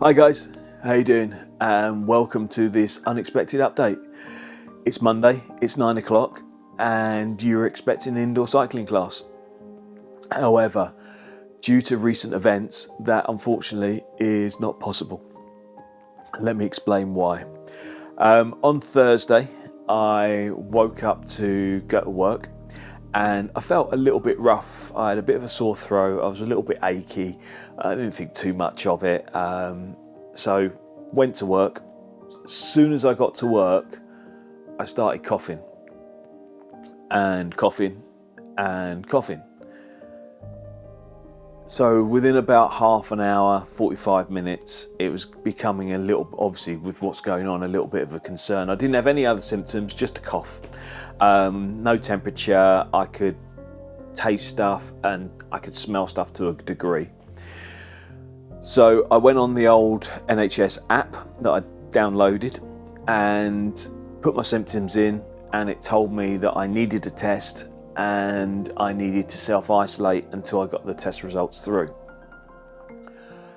Hi guys, how you doing? Welcome to this unexpected update. It's Monday, it's 9 o'clock, and you're expecting an indoor cycling class. However, due to recent events, that unfortunately is not possible. Let me explain why. On Thursday, I woke up to go to work and I felt a little bit rough. I had a bit of a sore throat, I was a little bit achy. I didn't think too much of it. So went to work. As soon as I got to work, I started coughing and coughing and coughing. So within about half an hour, 45 minutes, it was becoming a little, obviously with what's going on, a little bit of a concern. I didn't have any other symptoms, just a cough. No temperature, I could taste stuff and I could smell stuff to a degree. So I went on the old NHS app that I downloaded and put my symptoms in, and it told me that I needed a test and I needed to self-isolate until I got the test results through.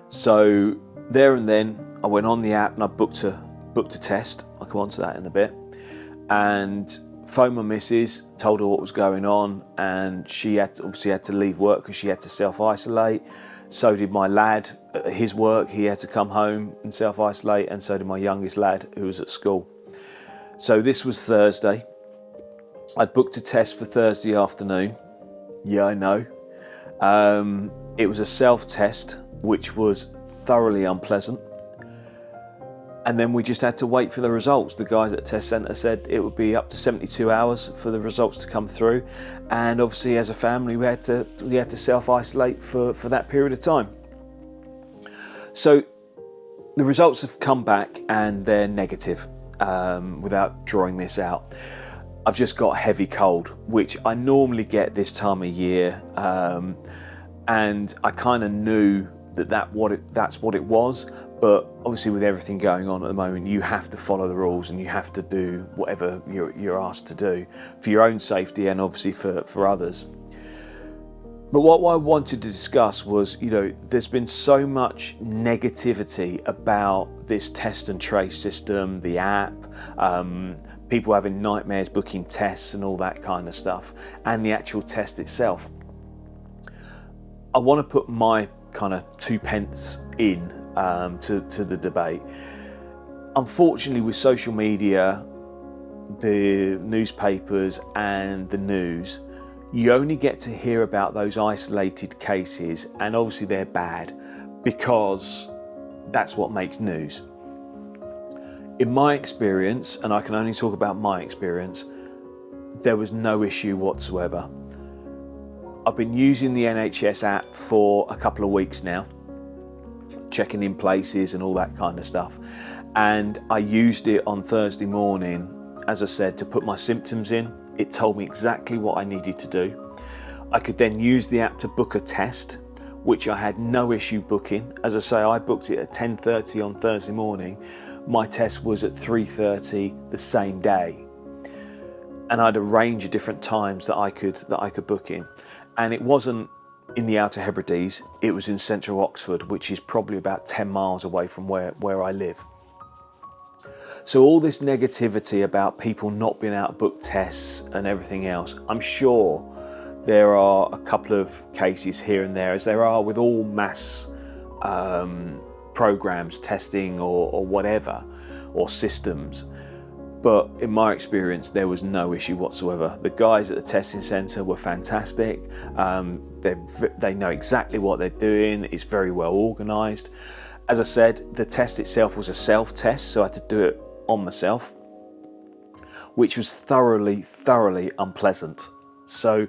So there and then I went on the app and I booked a test. I'll come on to that in a bit. And phoned my missus, told her what was going on, and she obviously had to leave work because she had to self-isolate. So did my lad at his work, he had to come home and self-isolate, and so did my youngest lad who was at school. So this was Thursday. I'd booked a test for Thursday afternoon. Yeah, I know. It was a self-test, which was thoroughly unpleasant. And then we just had to wait for the results. The guys at the test centre said it would be up to 72 hours for the results to come through. And obviously as a family, we had to self-isolate for that period of time. So the results have come back and they're negative, without drawing this out. I've just got a heavy cold, which I normally get this time of year. And I kind of knew that's what it was. But obviously with everything going on at the moment, you have to follow the rules and you have to do whatever you're asked to do for your own safety and obviously for others. But what I wanted to discuss was, there's been so much negativity about this test and trace system, the app, people having nightmares booking tests and all that kind of stuff, and the actual test itself. I want to put my kind of 2 pence in to the debate. Unfortunately, with social media, the newspapers and the news, you only get to hear about those isolated cases, and obviously they're bad because that's what makes news. In my experience, and I can only talk about my experience, there was no issue whatsoever. I've been using the NHS app for a couple of weeks now, checking in places and all that kind of stuff. And I used it on Thursday morning, as I said, to put my symptoms in. It told me exactly what I needed to do. I could then use the app to book a test, which I had no issue booking. As I say, I booked it at 10:30 on Thursday morning. My test was at 3:30 the same day. And I had a range of different times that I could book in. And it wasn't in the Outer Hebrides, it was in central Oxford, which is probably about 10 miles away from where I live. So all this negativity about people not being able to book tests and everything else, I'm sure there are a couple of cases here and there, as there are with all mass programs, testing or whatever, or systems. But in my experience, there was no issue whatsoever. The guys at the testing centre were fantastic. They know exactly what they're doing. It's very well organised. As I said, the test itself was a self-test, so I had to do it on myself, which was thoroughly unpleasant. So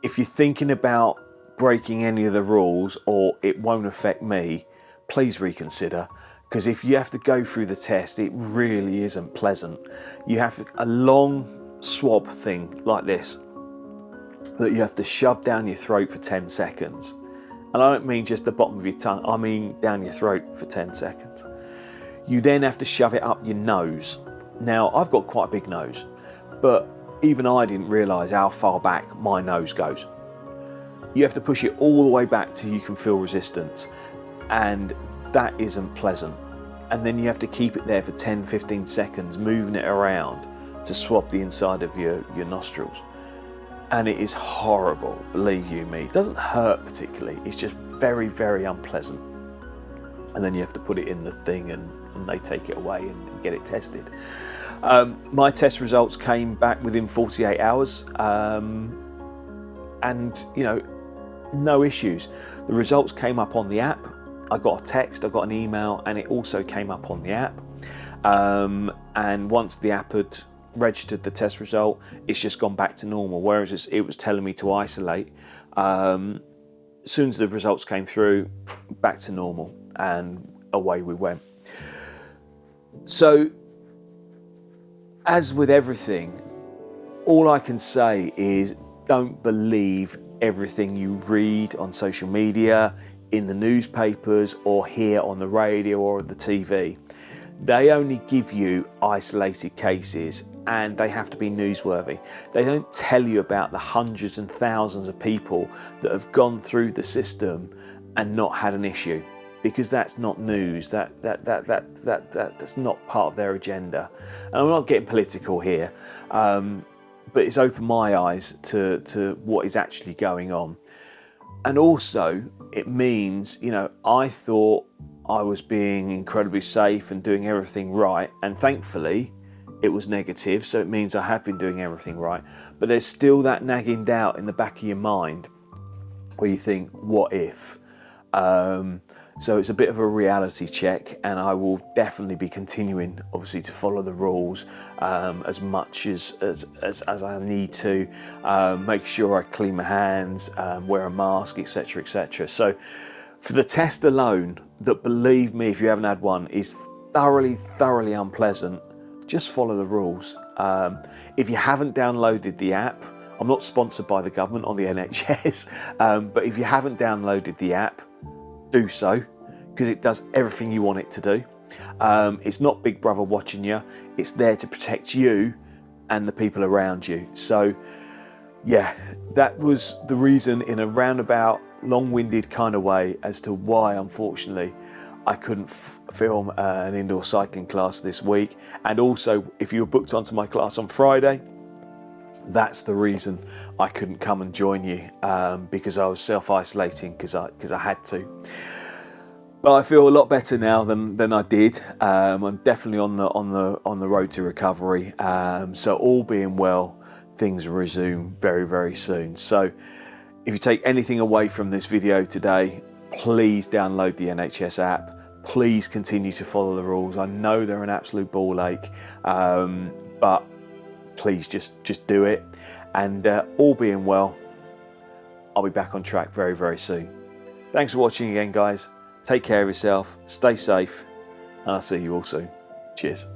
if you're thinking about breaking any of the rules or it won't affect me, please reconsider. Because if you have to go through the test, it really isn't pleasant. You have a long swab thing like this that you have to shove down your throat for 10 seconds. And I don't mean just the bottom of your tongue, I mean down your throat for 10 seconds. You then have to shove it up your nose. Now, I've got quite a big nose, but even I didn't realise how far back my nose goes. You have to push it all the way back till you can feel resistance. And that isn't pleasant. And then you have to keep it there for 10-15 seconds, moving it around to swab the inside of your nostrils. And it is horrible, believe you me. It doesn't hurt particularly, it's just very, very unpleasant. And then you have to put it in the thing and they take it away and get it tested. My test results came back within 48 hours. And, you know, no issues. The results came up on the app. I got a text, I got an email, and it also came up on the app. And once the app had registered the test result, it's just gone back to normal, whereas it was telling me to isolate. As soon as the results came through, back to normal, and away we went. So, as with everything, all I can say is don't believe everything you read on social media, in the newspapers, or hear on the radio or the TV. They only give you isolated cases, and they have to be newsworthy. They don't tell you about the hundreds and thousands of people that have gone through the system and not had an issue, because that's not news. That's not part of their agenda. And I'm not getting political here, but it's opened my eyes to what is actually going on. And also, it means, you know, I thought I was being incredibly safe and doing everything right, and thankfully it was negative, so it means I have been doing everything right. But there's still that nagging doubt in the back of your mind where you think, what if? So it's a bit of a reality check, and I will definitely be continuing, obviously, to follow the rules as much as I need to. Make sure I clean my hands, wear a mask, etc., etc. So for the test alone, that, believe me, if you haven't had one, is thoroughly unpleasant, just follow the rules. If you haven't downloaded the app, I'm not sponsored by the government on the NHS, but if you haven't downloaded the app, do so, because it does everything you want it to do. It's not Big Brother watching you, it's there to protect you and the people around you. So yeah, that was the reason, in a roundabout, long-winded kind of way, as to why, unfortunately, I couldn't film an indoor cycling class this week. And also, if you were booked onto my class on Friday, that's the reason I couldn't come and join you, because I was self-isolating because I had to. But I feel a lot better now than I did. I'm definitely on the road to recovery. So all being well, things will resume very, very soon. So if you take anything away from this video today, please download the NHS app. Please continue to follow the rules. I know they're an absolute ball ache, but please just do it. And all being well, I'll be back on track very, very soon. Thanks for watching again, guys. Take care of yourself, stay safe, and I'll see you all soon. Cheers.